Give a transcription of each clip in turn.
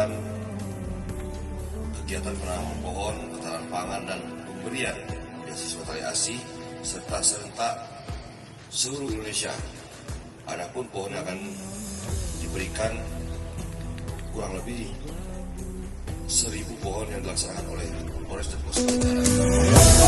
melakukan kegiatan penanaman pohon, ketahanan pangan, dan pemberian beasiswa tali asih serta serentak seluruh Indonesia. Adapun pohon yang akan diberikan kurang lebih 1.000 pohon yang dilaksanakan oleh Polres Depok Utara.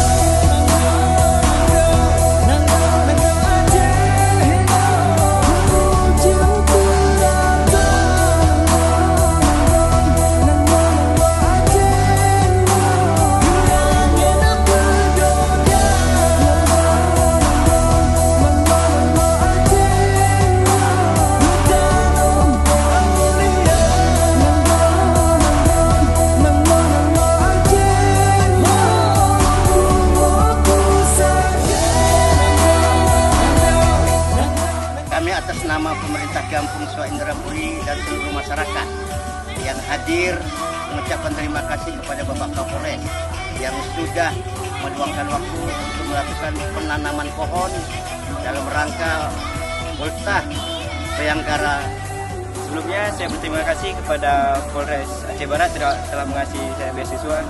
Kami atas nama pemerintah Kampung Suwa Indrapuri dan seluruh masyarakat yang hadir mengucapkan terima kasih kepada Bapak Kapolres yang sudah meluangkan waktu untuk melakukan penanaman pohon dalam rangka Ultah Bayangkara. Sebelumnya saya berterima kasih kepada Polres Aceh Barat telah mengasih saya beasiswa.